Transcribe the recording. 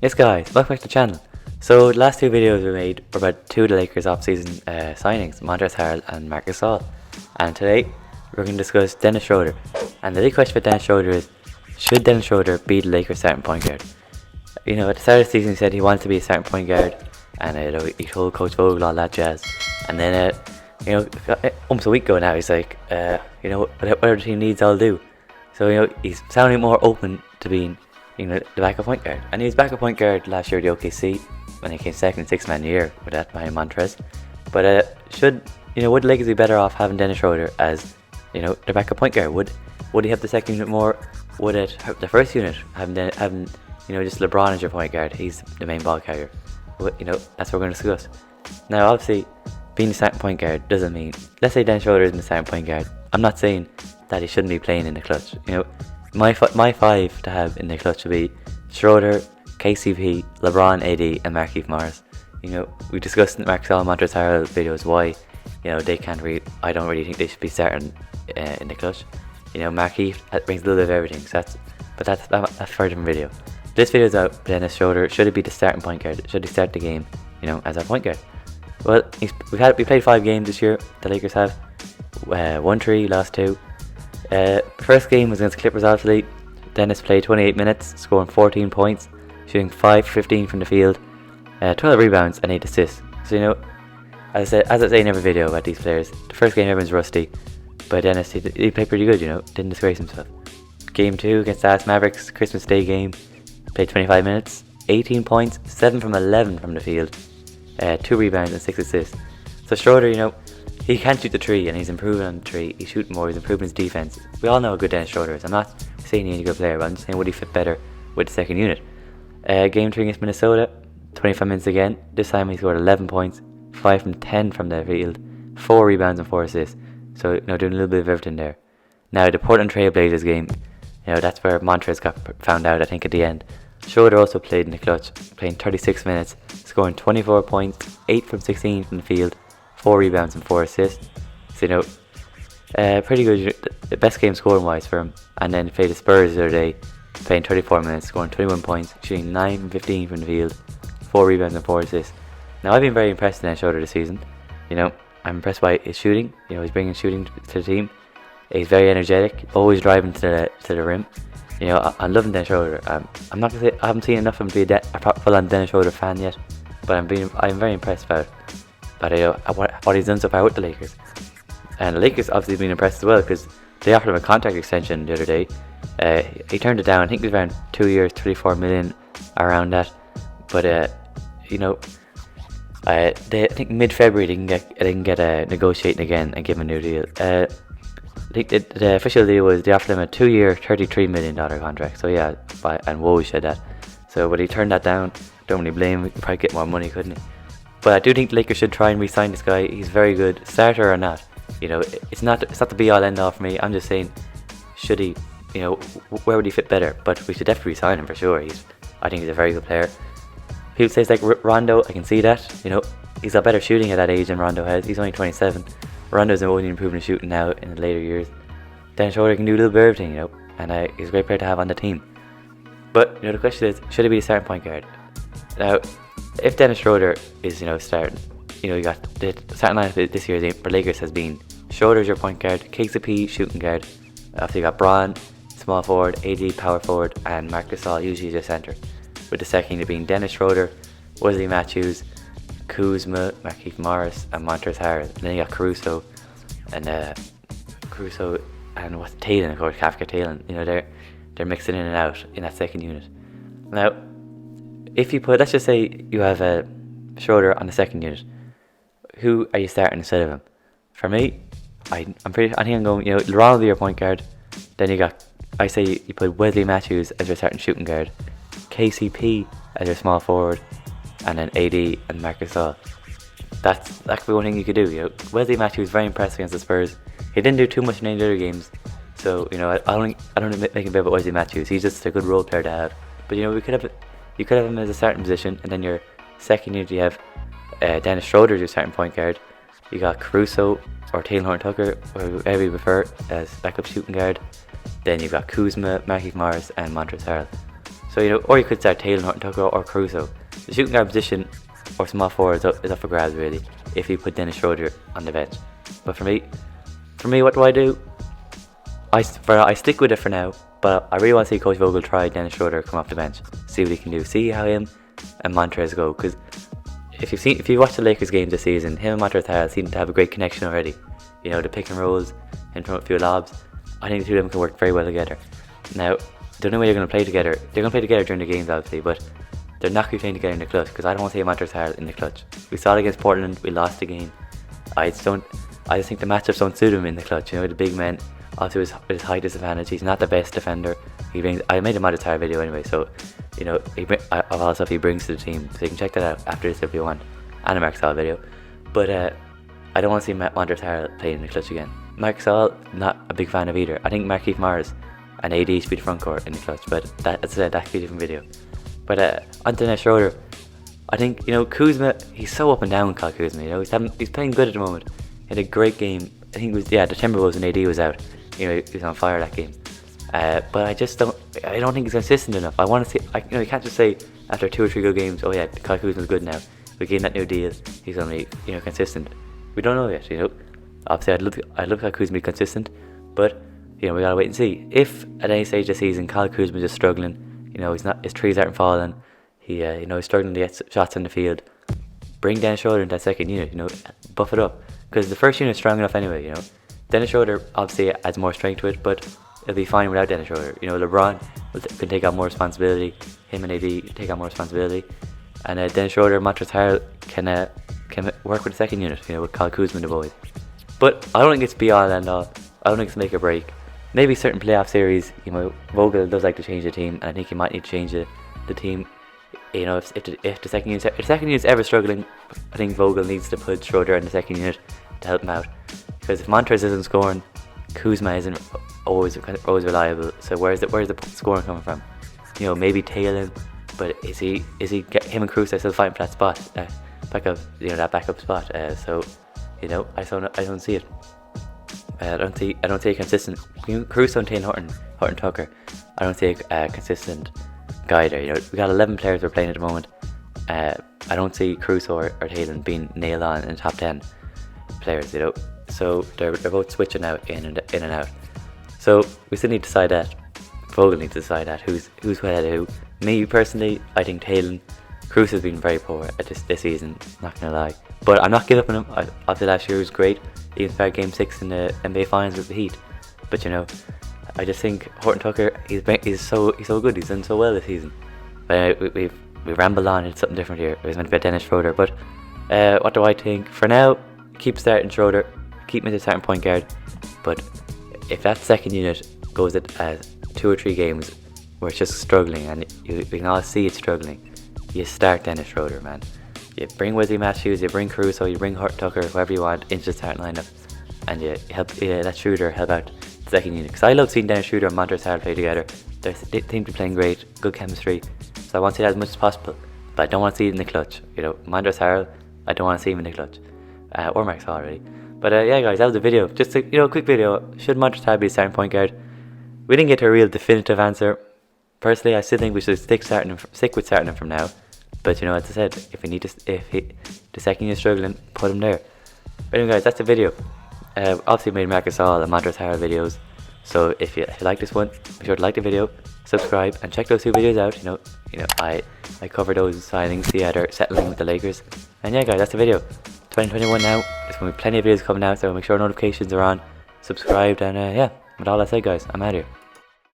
Yes guys, welcome back to the channel. So the last two videos we made were about two of the Lakers off-season signings, Montrezl Harrell and Marc Gasol. And today we're going to discuss Dennis Schroder. And the big question for Dennis Schroder is, should Dennis Schroder be the Lakers starting point guard? You know, at the start of the season he said he wanted to be a starting point guard, and he told Coach Vogel all that jazz. And then almost a week ago now he's like, whatever the team needs I'll do. So he's sounding more open to being the backup point guard. And he was backup point guard last year at the OKC when he came second in six-man a year with that behind Montrezl. But would the Lakers be better off having Dennis Schroder as their backup point guard? Would he have the second unit more? Would it hurt the first unit having just LeBron as your point guard? He's the main ball carrier. That's what we're going to discuss. Now, obviously, being the starting point guard doesn't mean, let's say Dennis Schroder isn't the starting point guard. I'm not saying that he shouldn't be playing in the clutch. My five to have in the clutch would be Schroder, KCP, LeBron, AD, and Markieff Morris. We discussed in the Marc Gasol and Montrezl Harrell videos why they can't really. I don't really think they should be starting in the clutch. Markieff brings a little bit of everything. So that's for a different video. This video is about Dennis Schroder. Should he be the starting point guard? Should he start the game? As a point guard. Well, we played 5 games this year. The Lakers have won 3, lost 2. First game was against the Clippers, obviously. Dennis played 28 minutes, scoring 14 points, shooting 5-15 from the field, 12 rebounds and 8 assists. So as I say in every video about these players, the first game everyone's rusty, but Dennis he played pretty good. Didn't disgrace himself. Game 2 against the Dallas Mavericks, Christmas Day game, played 25 minutes, 18 points, 7 from 11 from the field, 2 rebounds and 6 assists. So Schroder, he can shoot the 3 and he's improving on the 3. He's shooting more, he's improving his defense. We all know how good Dennis Schroder is. I'm not saying he's a good player, but I'm just saying would he fit better with the second unit. Game 3 against Minnesota, 25 minutes again. This time he scored 11 points, 5 from 10 from the field, 4 rebounds and 4 assists. So doing a little bit of everything there. Now the Portland Trail Blazers game, that's where Montrezl got found out, I think, at the end. Schroder also played in the clutch, playing 36 minutes, scoring 24 points, 8 from 16 from the field, 4 rebounds and 4 assists. So pretty good, the best game scoring wise for him. And then played the Spurs the other day, playing 34 minutes, scoring 21 points, shooting 9 from 15 from the field, 4 rebounds and 4 assists. Now I've been very impressed in Schroder this season. I'm impressed by his shooting. He's bringing shooting to the team. He's very energetic, always driving to the rim. I'm loving Dennis Schroder. I'm not gonna say I haven't seen enough of him to be a full-on Dennis Schroder fan yet, but I'm very impressed about what he's done so far with the Lakers. And the Lakers obviously been impressed as well because they offered him a contract extension the other day. He turned it down. I think it was around 2 years, 34 million, around that. But I think mid-February they can get negotiating again and give him a new deal. I think the official deal was they offered him a 2-year, $33 million contract. So yeah, and Woj said that. So but he turned that down. Don't really blame him. He could probably get more money, couldn't he? But I do think the Lakers should try and re-sign this guy. He's very good, starter or not. It's not the be-all end-all for me. I'm just saying, should he? Where would he fit better? But we should definitely re-sign him for sure. I think he's a very good player. People say it's like Rondo. I can see that. He's got better shooting at that age than Rondo has. He's only 27. Rondo's only improving his shooting now in the later years. Dennis Schroder can do a little bit of everything, and he's a great player to have on the team. But the question is, should he be a starting point guard? Now, if Dennis Schroder is starting, you got the starting lineup this year for Lakers has been Schroder's your point guard, KCP shooting guard. After you got Braun, small forward, AD power forward, and Marc Gasol usually your center. With the second unit being Dennis Schroder, Wesley Matthews, Kuzma, Markieff Morris, and Montrezl Harrell. And then you got Caruso and what's Taylor, of course, Kafka Taylor. They're mixing in and out in that second unit. Now, if you let's just say you have a Schroder on the second unit, who are you starting instead of him? For me, I think I'm going. LeBron will be your point guard. Then I say you put Wesley Matthews as your starting shooting guard, KCP as your small forward, and then AD and Marc Gasol. That could be one thing you could do. Wesley Matthews was very impressive against the Spurs. He didn't do too much in any other games, so I don't make him bad about Wesley Matthews. He's just a good role player to have. But you could have him as a starting position, and then your second unit you have Dennis Schroder as your starting point guard. You got Caruso or Taylor Horton-Tucker, or whoever you prefer, as backup shooting guard. Then you've got Kuzma, Markieff Morris, and Montrezl Harrell. So, or you could start Taylor, Horton Tucker, or Caruso. The shooting guard position or small forward is up for grabs, really, if you put Dennis Schroder on the bench. But for me, what do I do? I stick with it for now, but I really want to see Coach Vogel try Dennis Schroder come off the bench, see what he can do, see how him and Montrezl go. Because if you watch the Lakers games this season, him and Montrezl seem to have a great connection already. The pick and rolls and from a few lobs. I think the two of them can work very well together. Now, the only way they're going to play together, they're going to play together during the games, obviously, but they're not going to be playing together in the clutch, because I don't want to see Montrezl in the clutch. We saw it against Portland, we lost the game. I just think the matchups don't suit him in the clutch. The big men, also his height disadvantage. He's not the best defender. I made a Montrezl video anyway, so of all the stuff he brings to the team, so you can check that out after this if you want, and a Marc Gasol video. But I don't want to see Montrezl playing in the clutch again. Marc Gasol, not a big fan of either. I think Markieff Morris and AD should be the front court in the clutch, but that could be a different video. But on Dennis Schroder, I think Kuzma, he's so up and down. Kyle Kuzma, he's playing good at the moment. He had a great game. I think it was the Timberwolves when AD was out. He was on fire that game. But I don't think he's consistent enough. I want to see. You can't just say after 2 or 3 good games, oh yeah, Kyle Kuzma's good now. We gave him that new deal. He's gonna be consistent. We don't know yet. Obviously, I'd love Kyle Kuzma to be consistent, but we gotta wait and see. If at any stage of the season Kyle Kuzma is just struggling, his trees aren't falling, he's struggling to get shots in the field, bring Dennis Schroder into that second unit, buff it up, because the first unit's strong enough anyway. Dennis Schroder obviously adds more strength to it, but it'll be fine without Dennis Schroder. LeBron can take on more responsibility, him and AD take on more responsibility, and Dennis Schroder, Montrezl can work with the second unit, with Kyle Kuzma and the boys. But I don't think it's be all and all. I don't think it's make or break. Maybe certain playoff series, Vogel does like to change the team, and I think he might need to change the team. If the second unit's ever struggling, I think Vogel needs to put Schroder in the second unit to help him out. Because if Montrezl isn't scoring, Kuzma isn't always reliable. So where's the scoring coming from? Maybe Taylor, but is he him and Caruso still fighting for that spot, that backup spot? So I don't see it. I don't see a consistent Caruso and Taylor Horton Tucker. I don't see a consistent guy there. We got 11 players we're playing at the moment. I don't see Caruso or Taylor being nailed on in the top 10 players. So they're both switching out in and out. So we still need to decide that. Vogel needs to decide that who's ahead of who. Me personally, I think Taylor. Caruso's been very poor at this season, not gonna lie. But I'm not giving up on him. After last year, he was great. He even started Game 6 in the NBA Finals with the Heat. But I just think Horton Tucker, he's so good. He's done so well this season. But we rambled on. It's something different here. It was meant to be Dennis Schroder. But what do I think? For now, keep starting Schroder. Keep him as a starting point guard. But if that second unit goes at 2 or 3 games where it's just struggling, and we can all see it's struggling, you start Dennis Schroder, man. You bring Wesley Matthews, you bring Caruso, you bring Horton Tucker, whoever you want, into the starting lineup, and you let Schroder help out the second unit. Because I love seeing Dennis Schroder and Montrezl play together. They seem to be playing great, good chemistry. So I want to see that as much as possible, but I don't want to see it in the clutch. Montrezl, I don't want to see him in the clutch, or Marc Gasol really. But yeah, guys, that was the video. Just a quick video. Should Montrezl be a starting point guard? We didn't get a real definitive answer. Personally, I still think we should stick with starting him from now. But as I said, if the second you're struggling, put him there. But anyway, guys, that's the video. Obviously made Marc Gasol and Montrezl videos. So if you like this one, be sure to like the video, subscribe, and check those 2 videos out. I cover those signings. See how they're settling with the Lakers. And yeah, guys, that's the video. 2021 now. There's going to be plenty of videos coming out, so make sure notifications are on, subscribed, and yeah. With all that said, guys, I'm out of here.